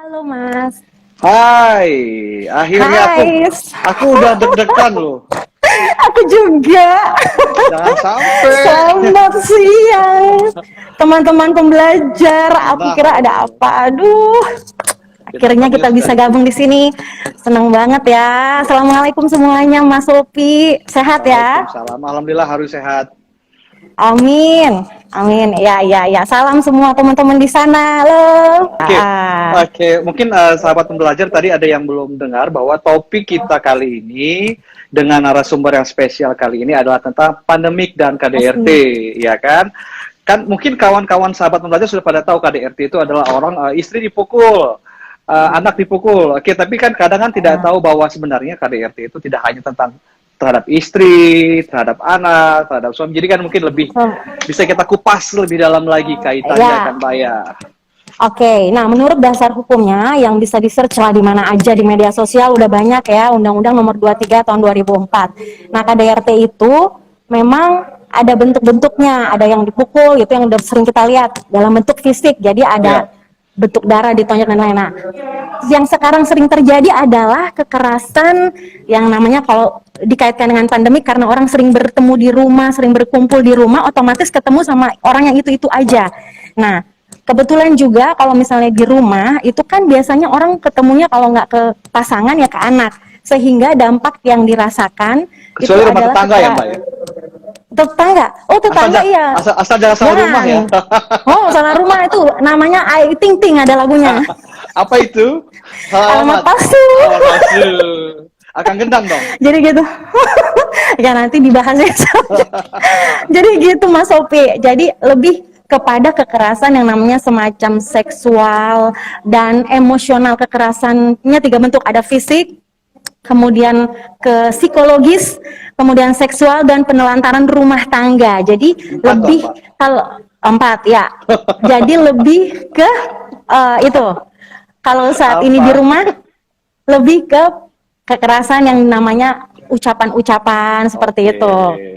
Halo Mas. Hai, akhirnya aku Hai. aku udah deg-degan loh. Aku juga. Jangan sampai. Selamat siang. Teman-teman pembelajar, aku Nah, kira ada apa? Aduh. kita Akhirnya panggil kita bisa gabung di sini. Senang banget ya. Assalamualaikum semuanya, Mas Sopi. Sehat ya? Waalaikumsalam. Alhamdulillah harus sehat. Amin. Amin. Ya, ya, ya. Salam semua teman-teman di sana. Halo. Oke, oke. Mungkin sahabat pembelajar tadi ada yang belum dengar bahwa topik kita kali ini dengan narasumber yang spesial kali ini adalah tentang pandemik dan KDRT, Asik. ya kan? Kan mungkin kawan-kawan sahabat pembelajar sudah pada tahu KDRT itu adalah orang istri dipukul, anak dipukul. Oke, tapi kan kadang kan tidak Nah, tahu bahwa sebenarnya KDRT itu tidak hanya tentang terhadap istri, terhadap anak, terhadap suami. Jadi kan mungkin lebih bisa kita kupas lebih dalam lagi kaitannya kan, ya. Mbak ya. Oke, nah menurut dasar hukumnya yang bisa di-search lah di mana aja di media sosial udah banyak ya, Undang-Undang Nomor 23 Tahun 2004. Nah, KDRT itu memang ada bentuk-bentuknya, ada yang dipukul, itu yang udah sering kita lihat dalam bentuk fisik. Jadi Ya, ada bentuk darah ditonjok dan lain-lain. Nah, yang sekarang sering terjadi adalah kekerasan yang namanya kalau dikaitkan dengan pandemi karena orang sering bertemu di rumah, sering berkumpul di rumah, otomatis ketemu sama orang yang itu-itu aja. Nah, kebetulan juga kalau misalnya di rumah itu kan biasanya orang ketemunya kalau nggak ke pasangan ya ke anak, sehingga dampak yang dirasakan itu kecuali rumah adalah tetangga ya, Mbak ya. tetangga. Oh, Asal, tetangga iya. asal jangan salah rumah Jangan. ya. Oh, salah rumah itu namanya Ai Ting Ting ada lagunya. Apa itu? Alamat Selamat. palsu. Oh, masuk. Akan gendang dong. Jadi gitu. Ya nanti dibahas ya. Jadi gitu Mas Sopi. Jadi lebih kepada kekerasan yang namanya semacam seksual dan emosional. Kekerasannya tiga bentuk, ada fisik, kemudian ke psikologis, kemudian seksual dan penelantaran rumah tangga. Jadi Empat toh, lebih Mbak. kalau empat ya. Jadi lebih ke itu. Kalau saat ini di Apa? rumah lebih ke kekerasan yang namanya ucapan-ucapan seperti Oke. itu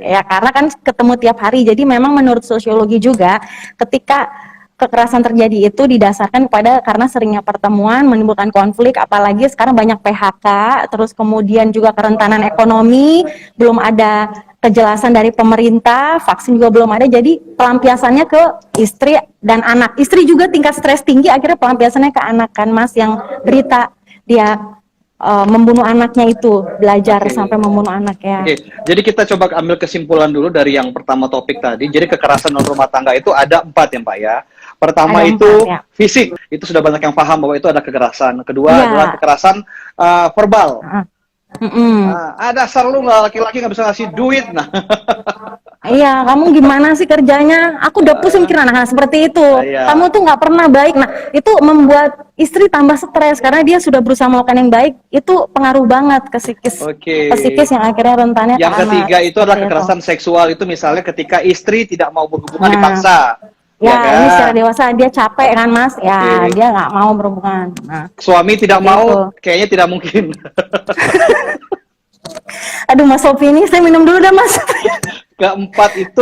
ya, karena kan ketemu tiap hari. Jadi memang menurut sosiologi juga ketika kekerasan terjadi itu didasarkan pada karena seringnya pertemuan menimbulkan konflik, apalagi sekarang banyak PHK, terus kemudian juga kerentanan ekonomi, belum ada kejelasan dari pemerintah, vaksin juga belum ada, jadi pelampiasannya ke istri dan anak. Istri juga tingkat stres tinggi, akhirnya pelampiasannya ke anak kan Mas, yang berita dia membunuh anaknya itu, belajar Oke. sampai membunuh anaknya. Oke, jadi kita coba ambil kesimpulan dulu dari yang pertama topik tadi. Jadi kekerasan dalam rumah tangga itu ada empat ya, Mbak ya. Ada Pertama empat itu ya. fisik, itu sudah banyak yang paham bahwa itu ada kekerasan. Kedua adalah Iya. kekerasan verbal. Mm-mm. Dasar lu nggak laki-laki nggak bisa ngasih duit. Nah, Iya, kamu gimana sih kerjanya? Aku udah pusing kira anak seperti itu. Kamu ya, tuh nggak pernah baik. Nah, itu membuat istri tambah stres karena dia sudah berusaha melakukan yang baik. Itu pengaruh banget oke. ke psikis yang akhirnya rentannya ke Yang anak. ketiga itu adalah Seperti itu. kekerasan seksual. Itu misalnya ketika istri tidak mau berhubungan Nah, dipaksa, ya ya ini secara kan? dewasa dia capek kan Mas? Ya, Oke. dia nggak mau berhubungan. Nah, Suami tidak seperti itu. mau, kayaknya tidak mungkin. Aduh Mas Sofi ini saya minum dulu dah Mas. Keempat itu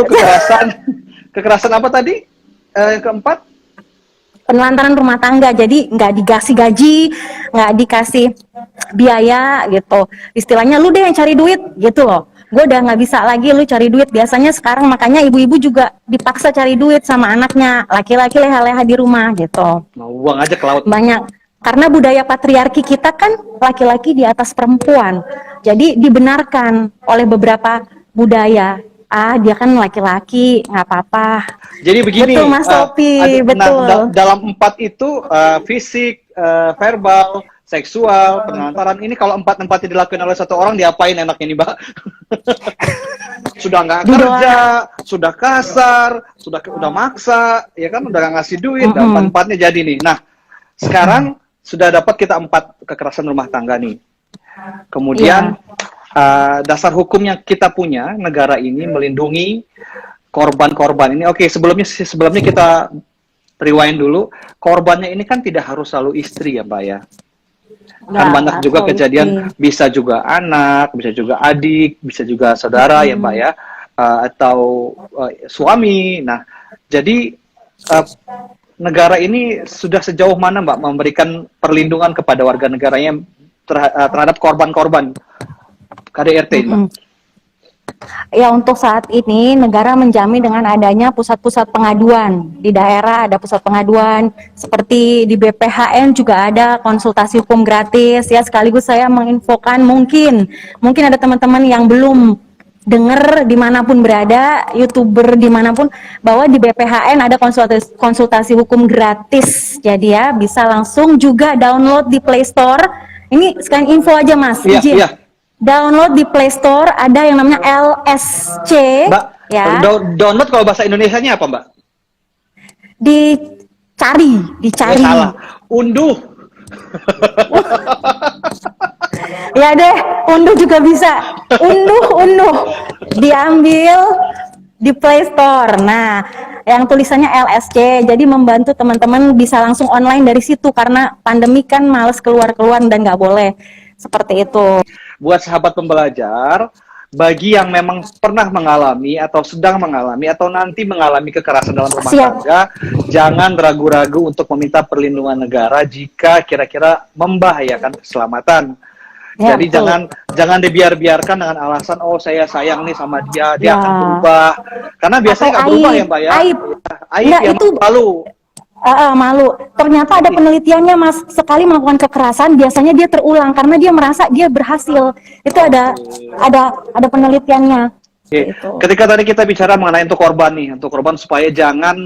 kekerasan apa tadi? Yang keempat? Penelantaran rumah tangga, jadi nggak dikasih gaji, nggak dikasih biaya gitu, istilahnya lu deh yang cari duit gitu loh. Gue udah nggak bisa lagi lu cari duit. Biasanya sekarang makanya ibu-ibu juga dipaksa cari duit sama anaknya, laki-laki leha-leha di rumah gitu. Mau buang aja ke laut. Banyak karena budaya patriarki kita kan laki-laki di atas perempuan, jadi dibenarkan oleh beberapa budaya, dia kan laki-laki nggak apa-apa. Jadi Betul begini, Mas Sopi, betul. dalam empat itu fisik, verbal, seksual, penelantaran. Ini kalau empat-empatnya dilakukan oleh satu orang, diapain enaknya nih, Mbak? Sudah nggak Didoa. kerja, sudah kasar, udah maksa, ya kan, udah nggak ngasih duit, dan Mm-mm. empat-empatnya jadi nih. Nah, sekarang sudah dapat kita empat kekerasan rumah tangga nih. Kemudian Iya, dasar hukum yang kita punya negara ini melindungi korban-korban ini. Oke, sebelumnya kita rewind dulu. Korbannya ini kan tidak harus selalu istri ya, Mbak ya. Kan banyak nggak juga selalu istri. kejadian, bisa juga anak, bisa juga adik, bisa juga saudara ya, Mbak Mm-mm. ya. Atau suami. Nah, jadi uh, negara ini sudah sejauh mana Mbak memberikan perlindungan kepada warga negaranya terhadap korban-korban KDRT, Mbak? Mm-mm. Ya, untuk saat ini negara menjamin dengan adanya pusat-pusat pengaduan. Di daerah ada pusat pengaduan, seperti di BPHN juga ada konsultasi hukum gratis ya. Sekaligus saya menginfokan, mungkin ada teman-teman yang belum dengar dimanapun berada, YouTuber dimanapun, bahwa di BPHN ada konsultasi hukum gratis. Jadi ya bisa langsung juga download di Play Store. Ini sekalian info aja Mas, Iya, izin. iya. Download di Play Store ada yang namanya LSC, Mbak, ya. download kalau bahasa Indonesianya apa, Mbak? Dicari. Salah. Unduh. Ya deh, unduh juga bisa. Unduh. Diambil di Play Store. Nah, yang tulisannya LSC, jadi membantu teman-teman bisa langsung online dari situ karena pandemi kan males keluar-keluar dan nggak boleh. Seperti itu. Buat sahabat pembelajar, bagi yang memang pernah mengalami atau sedang mengalami atau nanti mengalami kekerasan dalam rumah tangga, jangan ragu-ragu untuk meminta perlindungan negara jika kira-kira membahayakan keselamatan. Ya, jadi betul. jangan dibiarkan dengan alasan oh saya sayang nih sama dia Ya. akan berubah. Karena biasanya nggak berubah ya Mbak ya. Aib. Aib Nggak, yang itu malu. malu. Ternyata ada penelitiannya Mas, sekali melakukan kekerasan biasanya dia terulang karena dia merasa dia berhasil. Itu ada penelitiannya. Oke. Gitu. Ketika tadi kita bicara mengenai untuk korban supaya jangan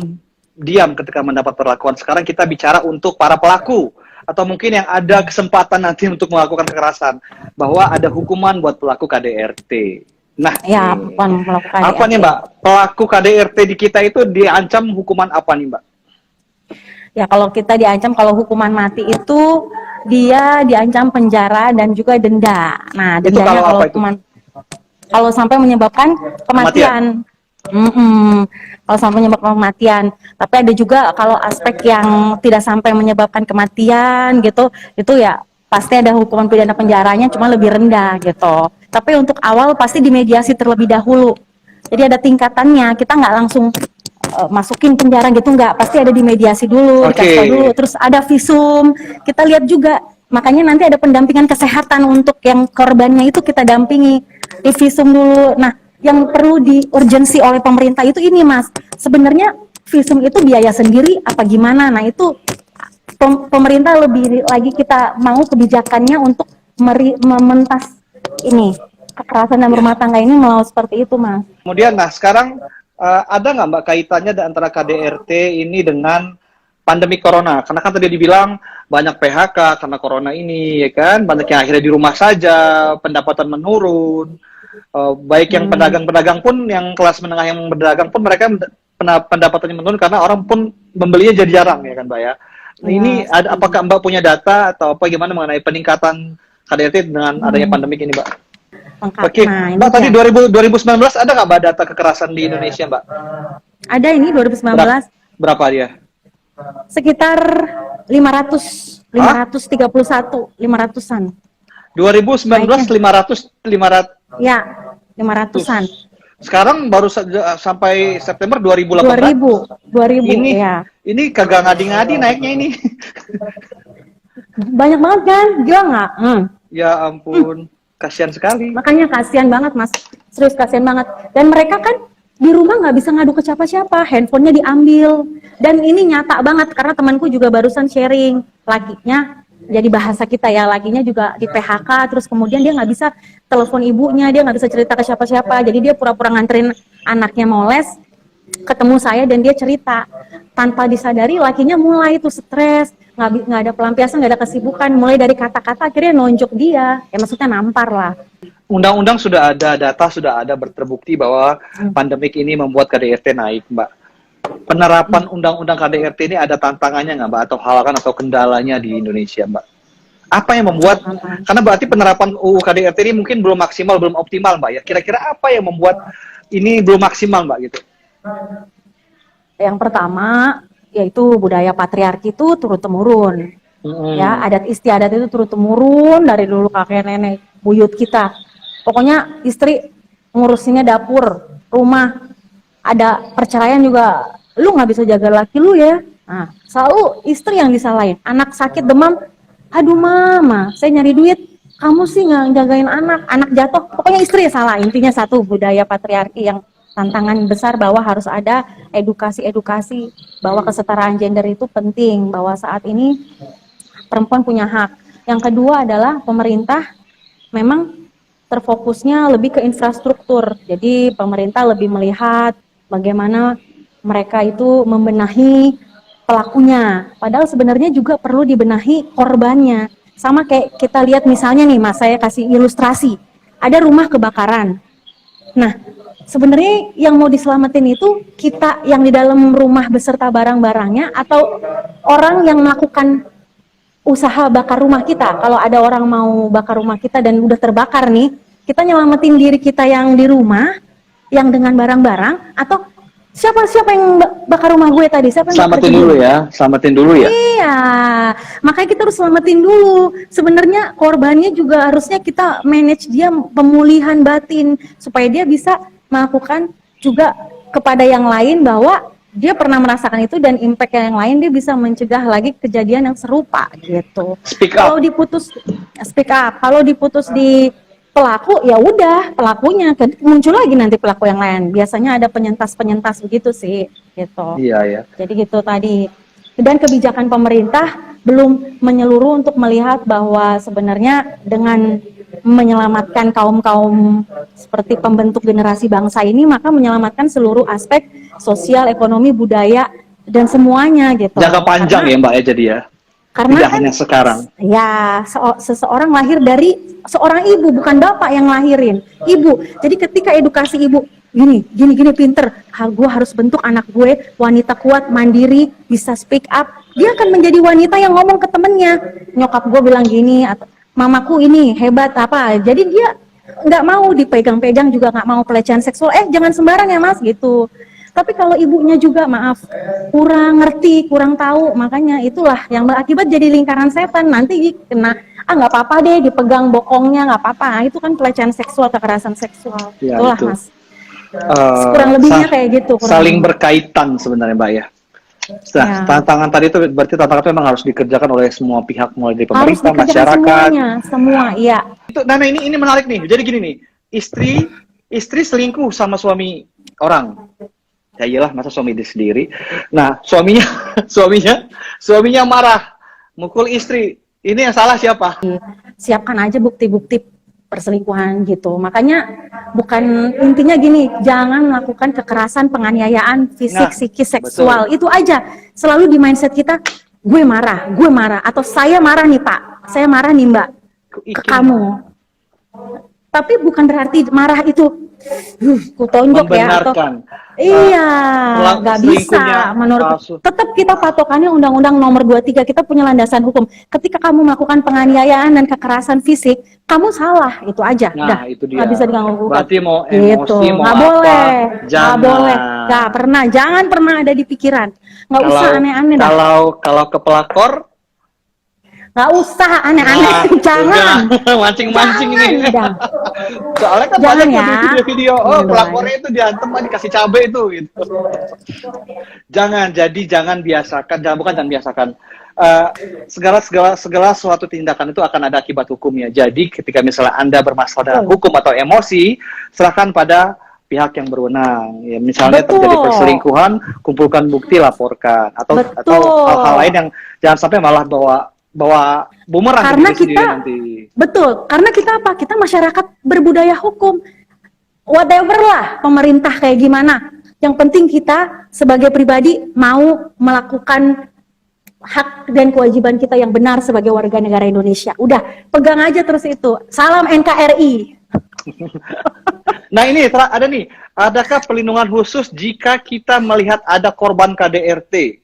diam ketika mendapat perlakuan. Sekarang kita bicara untuk para pelaku atau mungkin yang ada kesempatan nanti untuk melakukan kekerasan, bahwa ada hukuman buat pelaku KDRT. Nah, Ya, bukan melakukan apa nih Mbak? Pelaku KDRT di kita itu diancam hukuman apa nih Mbak? Ya, kalau kita diancam, kalau hukuman mati itu dia diancam penjara dan juga denda. Nah, Itu dendanya kalau kalau apa itu? kalau sampai menyebabkan kematian. Kalau sampai menyebabkan kematian. Tapi ada juga kalau aspek yang tidak sampai menyebabkan kematian gitu, itu ya pasti ada hukuman pidana penjaranya cuma lebih rendah gitu. Tapi untuk awal pasti dimediasi terlebih dahulu. Jadi ada tingkatannya, kita nggak langsung masukin penjara gitu, nggak, pasti ada dimediasi dulu, dikasih tahu dulu, terus ada visum, kita lihat juga, makanya nanti ada pendampingan kesehatan untuk yang korbannya itu kita dampingi, di visum dulu. Nah, yang perlu diurgensi oleh pemerintah itu ini Mas, sebenarnya visum itu biaya sendiri apa gimana? Nah itu pemerintah lebih lagi kita mau kebijakannya untuk mementas ini kekerasan dalam rumah tangga ini melalui seperti itu Mas. Kemudian, nah sekarang ada nggak Mbak kaitannya antara KDRT ini dengan pandemi corona? Karena kan tadi dibilang banyak PHK karena corona ini, ya kan? Banyak yang akhirnya di rumah saja, pendapatan menurun. Baik yang pedagang-pedagang pun, yang kelas menengah yang berdagang pun mereka pendapatannya menurun karena orang pun membelinya jadi jarang, ya kan Mbak ya? Nah, ini apakah Mbak punya data atau apa gimana mengenai peningkatan KDRT dengan adanya pandemi ini Mbak? Oke, Nah, Mbak tadi 2019 ada nggak Mbak data kekerasan di Indonesia Mbak? Ada ini 2019. Berapa dia? Sekitar 531, 2019 500. Ya, 500-an. Sekarang baru sampai September 2018. 2000 ini ya. Ini kagak ngadi-ngadi naiknya ini. Banyak banget kan? Gila nggak? Ya ampun, kasihan sekali. Makanya kasihan banget Mas, serius kasihan banget. Dan mereka kan di rumah nggak bisa ngadu ke siapa-siapa, handphonenya diambil. Dan ini nyata banget karena temanku juga barusan sharing, lakinya jadi bahasa kita ya, lakinya juga di PHK, terus kemudian dia nggak bisa telepon ibunya, dia nggak bisa cerita ke siapa-siapa, jadi dia pura-pura nganterin anaknya mau les, ketemu saya dan dia cerita. Tanpa disadari lakinya mulai tuh stres, nggak ada pelampiasan, nggak ada kesibukan, mulai dari kata-kata akhirnya nonjok dia, ya maksudnya nampar lah. Undang-undang sudah ada, data sudah ada, terbukti bahwa pandemik ini membuat KDRT naik, Mbak. Penerapan undang-undang KDRT ini ada tantangannya nggak, Mbak? Atau halangan atau kendalanya di Indonesia, Mbak? Apa yang membuat, karena berarti penerapan UU KDRT ini mungkin belum maksimal, belum optimal, Mbak, ya? Kira-kira apa yang membuat ini belum maksimal, Mbak, gitu? Yang pertama, yaitu budaya patriarki itu turun-temurun. Ya, adat istiadat itu turun-temurun dari dulu kakek nenek buyut kita. Pokoknya istri ngurusinnya dapur, rumah. Ada perceraian juga, lu nggak bisa jaga laki lu ya. Nah, selalu istri yang disalahin. Anak sakit demam, aduh mama, saya nyari duit, kamu sih nggak jagain anak, anak jatuh, pokoknya istri yang salah. Intinya satu, budaya patriarki yang tantangan besar bahwa harus ada edukasi-edukasi bahwa kesetaraan gender itu penting, bahwa saat ini perempuan punya hak. Yang kedua adalah pemerintah memang terfokusnya lebih ke infrastruktur. Jadi pemerintah lebih melihat bagaimana mereka itu membenahi pelakunya. Padahal sebenarnya juga perlu dibenahi korbannya. Sama kayak kita lihat misalnya nih Mas, saya kasih ilustrasi. Ada rumah kebakaran. Nah, sebenarnya yang mau diselamatin itu kita yang di dalam rumah beserta barang-barangnya atau orang yang melakukan usaha bakar rumah kita. Kalau ada orang mau bakar rumah kita dan udah terbakar nih, kita nyelamatin diri kita yang di rumah, yang dengan barang-barang, atau siapa yang bakar rumah gue tadi? Siapa yang Selamatin dulu ya, selamatin dulu ya. Iya, makanya kita harus selamatin dulu. Sebenarnya korbannya juga harusnya kita manage dia pemulihan batin supaya dia bisa melakukan juga kepada yang lain bahwa dia pernah merasakan itu dan impact yang lain dia bisa mencegah lagi kejadian yang serupa gitu. Speak Kalau up. diputus speak up, kalau diputus di pelaku ya udah pelakunya muncul lagi nanti pelaku yang lain. Biasanya ada penyintas begitu sih gitu. Iya ya. Jadi gitu tadi. Dan kebijakan pemerintah belum menyeluruh untuk melihat bahwa sebenarnya dengan menyelamatkan kaum-kaum seperti pembentuk generasi bangsa ini, maka menyelamatkan seluruh aspek sosial, ekonomi, budaya, dan semuanya gitu. Jangka panjang ya Mbak ya jadi ya. Karena Tidak kan, hanya sekarang. ya seseorang lahir dari seorang ibu, bukan bapak yang lahirin, ibu. Jadi ketika edukasi ibu, gini pinter, gue harus bentuk anak gue wanita kuat, mandiri, bisa speak up, dia akan menjadi wanita yang ngomong ke temennya, nyokap gue bilang gini, atau mamaku ini hebat apa, jadi dia nggak mau dipegang-pegang, juga nggak mau pelecehan seksual, jangan sembarang ya mas gitu. Tapi kalau ibunya juga maaf kurang ngerti, kurang tahu, makanya itulah yang berakibat jadi lingkaran setan. Nanti kena nggak apa-apa deh dipegang bokongnya, nggak apa-apa. Itu kan pelecehan seksual, kekerasan seksual. Ya, Itulah itu. mas. Kurang lebihnya kayak gitu. Saling berkaitan sebenarnya Mbak ya. Nah, Ya. tantangan tadi itu berarti tantangan itu memang harus dikerjakan oleh semua pihak, mulai dari Harus pemerintah, dikerjakan masyarakat. semuanya, semua, iya. Itu, nah ini menarik nih. Jadi gini nih, istri selingkuh sama suami orang. Ya iyalah, masa suami dia sendiri. Nah, suaminya suaminya marah, mukul istri. Ini yang salah siapa? Siapkan aja bukti-bukti perselingkuhan gitu. Makanya bukan intinya gini, jangan melakukan kekerasan, penganiayaan fisik, Nah, psikis, seksual. betul. Itu aja. Selalu di mindset kita, gue marah, atau saya marah nih Pak, saya marah nih Mbak ke kamu. Tapi bukan berarti marah itu ku tonjok ya atau Membenarkan. iya, nggak bisa menurut tetap kita patokannya Undang-Undang Nomor 23, kita punya landasan hukum. Ketika kamu melakukan penganiayaan dan kekerasan fisik, kamu salah, itu aja. Nah, itu dia. Nggak bisa diganggu gugat. Berarti mau Gitu. emosi, mau Nggak apa, boleh, jangan. nggak boleh, jangan pernah ada di pikiran. Nggak usah aneh-aneh dah. Kalau ke pelakor, nggak usah aneh-aneh, jangan. Mancing-mancing ini. Jangan. Soalnya kan Jangan banyak ya. tuh video-video, pelakornya itu diantem dikasih cabai itu gitu. Jangan biasakan, jangan biasakan. Segala suatu tindakan itu akan ada akibat hukumnya. Jadi ketika misalnya Anda bermasalah dengan hukum atau emosi, serahkan pada pihak yang berwenang. Ya, misalnya terjadi perselingkuhan, kumpulkan bukti, laporkan. Atau hal-hal lain yang jangan sampai malah bawa bumerang karena kita nanti. Betul, karena kita apa? Kita masyarakat berbudaya hukum. Whatever lah pemerintah kayak gimana. Yang penting kita sebagai pribadi mau melakukan hak dan kewajiban kita yang benar sebagai warga negara Indonesia. Udah, pegang aja terus itu. Salam NKRI. Nah ini ada nih, adakah perlindungan khusus jika kita melihat ada korban KDRT?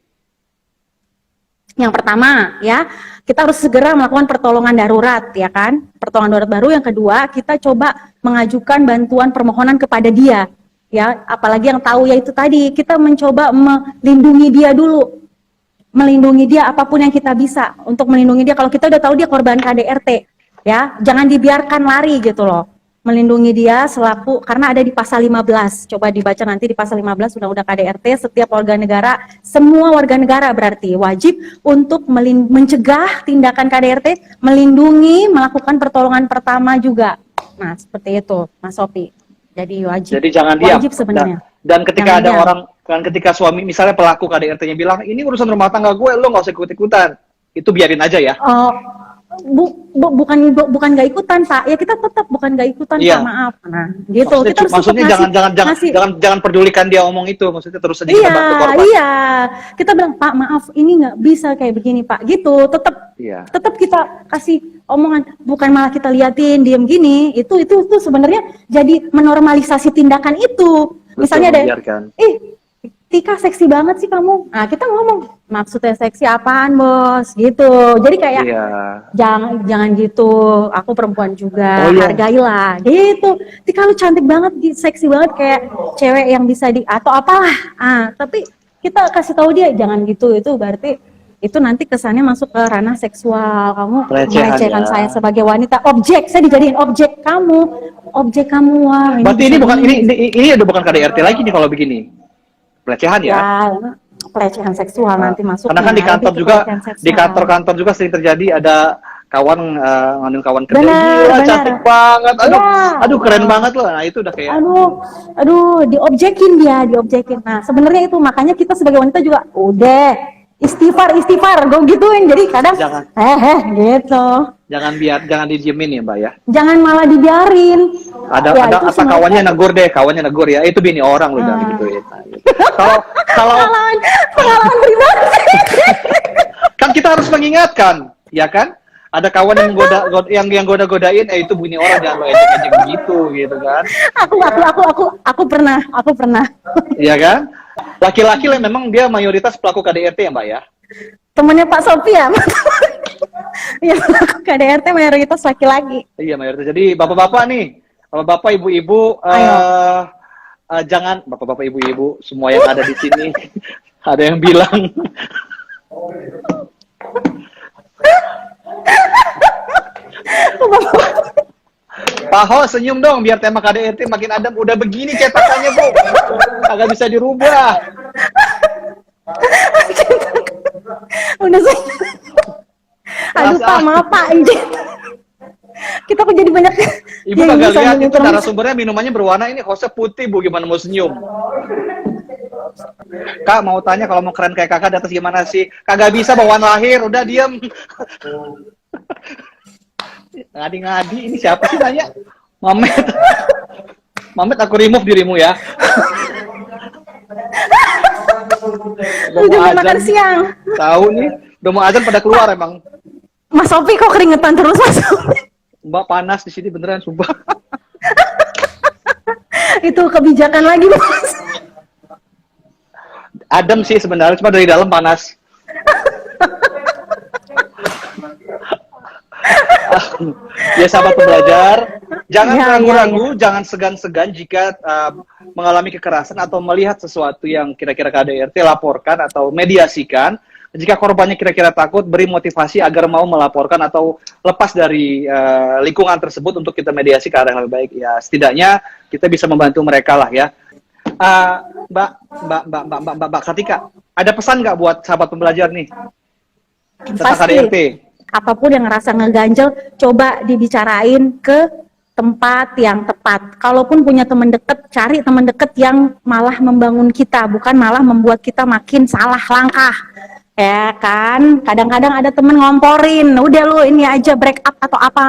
Yang pertama ya, kita harus segera melakukan pertolongan darurat ya kan, pertolongan darurat baru. Yang kedua, kita coba mengajukan bantuan permohonan kepada dia ya, apalagi yang tahu ya itu tadi, kita mencoba melindungi dia dulu, melindungi dia apapun yang kita bisa untuk melindungi dia. Kalau kita udah tahu dia korban KDRT ya, jangan dibiarkan lari gitu loh. melindungi dia selaku, karena ada di pasal 15. Coba dibaca nanti di pasal 15 Undang-Undang KDRT, setiap warga negara, semua warga negara berarti wajib untuk mencegah tindakan KDRT, melindungi, melakukan pertolongan pertama juga. Nah, seperti itu, Mas Sofi. Jadi wajib. Jadi jangan diam. Wajib sebenarnya. Dan ketika Jangan ada diam. orang, kan ketika suami misalnya pelaku KDRT-nya bilang, ini urusan rumah tangga gue, lo nggak usah ikut-ikutan. Itu biarin aja ya. Oh, bukan nggak ikutan, Pak. Ya kita tetap bukan nggak ikutan, Iya. Pak. Maaf. Nah, gitu. Maksudnya, Kita harus maksudnya tetap jangan, jangan pedulikan dia omong itu. Maksudnya terus saja kita bantu korban. Iya. Kita bilang, Pak, maaf, ini nggak bisa kayak begini, Pak. Gitu. Iya. Tetap kita kasih omongan, bukan malah kita liatin diem gini. Itu sebenarnya jadi menormalisasi tindakan itu. Misalnya ada, membiarkan. Tika seksi banget sih kamu. Nah, kita ngomong, maksudnya seksi apaan, Bos? Gitu. Jadi kayak Iya. jangan gitu. Aku perempuan juga, Oh, iya. hargailah. Gitu. Tika lu cantik banget, seksi banget kayak cewek yang bisa atau apalah. Tapi kita kasih tahu dia jangan gitu. Itu berarti itu nanti kesannya masuk ke ranah seksual. Kamu Pelecehan, melecehkan ya. saya sebagai wanita, objek. Saya dijadiin objek kamu. Objek kamu. Wah, Berarti ini bisa bukan gini. ini udah bukan KDRT lagi nih kalau begini. Pelecehan ya. Pelecehan seksual nanti masuk. Karena kan di kantor juga, di kantor-kantor juga sering terjadi ada kawan ngandung kawan kerja, gila cantik banget, aduh keren banget loh. Nah itu udah kayak aduh diobjekin dia, diobjekin. Nah sebenarnya itu makanya kita sebagai wanita juga udah istighfar, gue gituin. Jadi kadang gitu. Jangan didiemin ya Mbak ya. Jangan malah dibiarin. Ada kawannya negur ya. Itu bini orang loh jangan digituin. Kalau pengalaman pribadi. Kan kita harus mengingatkan, ya kan? Ada kawan yang godain, itu bini orang jangan lo ejek-ejek gitu kan? Aku pernah. Iya kan? Laki-laki lah memang dia mayoritas pelaku KDRT ya Mbak ya. Temennya Pak Sofi ya? Ya, KDRT mayoritas laki-laki. Iya mayoritas. Jadi bapak-bapak nih, bapak-bapak, ibu-ibu, jangan bapak-bapak, ibu-ibu semua yang ada di sini. Ada yang bilang. Pak Ho senyum dong biar tema KDRT makin adem. Udah begini cetakannya Bu, agak bisa dirubah. Udah sih. Aduh Pak, maaf Pak. Kita kok jadi banyak. Ibu kagak lihat itu narasumbernya minumannya berwarna ini, hostnya putih Bu, gimana mau senyum? Kak mau tanya kalau mau keren kayak kakak di atas gimana sih? Kagak bisa bawaan lahir, udah diem. Ngadi-ngadi, ini siapa sih nanya? Mamet aku remove dirimu ya. Udah mau makan siang. Tahu nih, udah mau azan pada keluar emang. Mas Sofi kok keringetan terus Mas Sofi? Mbak panas di sini beneran sumpah. Itu kebijakan lagi Mas. Adem sih sebenarnya, cuma dari dalam panas. Ya sahabat pembelajar, jangan ragu-ragu, jangan segan-segan jika mengalami kekerasan atau melihat sesuatu yang kira-kira KDRT, laporkan atau mediasikan. Jika korbannya kira-kira takut, beri motivasi agar mau melaporkan atau lepas dari lingkungan tersebut untuk kita mediasi ke arah yang lebih baik. Ya setidaknya kita bisa membantu mereka lah ya. Mbak Kartika, ada pesan nggak buat sahabat pembelajar nih tentang KDRT? Apapun yang ngerasa ngeganjel, coba dibicarain ke tempat yang tepat. Kalaupun punya teman deket, cari teman deket yang malah membangun kita, bukan malah membuat kita makin salah langkah. Ya kan, kadang-kadang ada temen ngomporin, udah lu ini aja break up atau apa.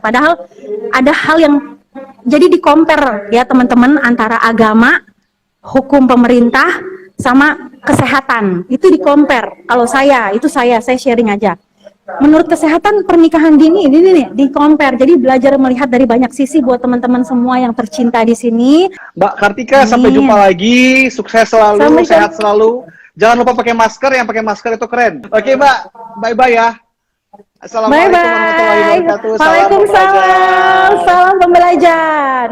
Padahal ada hal yang jadi di-compare ya teman-teman antara agama, hukum pemerintah, sama kesehatan. Itu di-compare. Kalau saya sharing aja. Menurut kesehatan pernikahan dini ini nih di-compare. Jadi belajar melihat dari banyak sisi buat teman-teman semua yang tercinta di sini. Mbak Kartika, sampai jumpa lagi. Sukses selalu, sehat selalu. Jangan lupa pakai masker, yang pakai masker itu keren. Oke Mbak, bye-bye ya. Assalamualaikum warahmatullahi wabarakatuh. Waalaikumsalam. Salam pembelajar.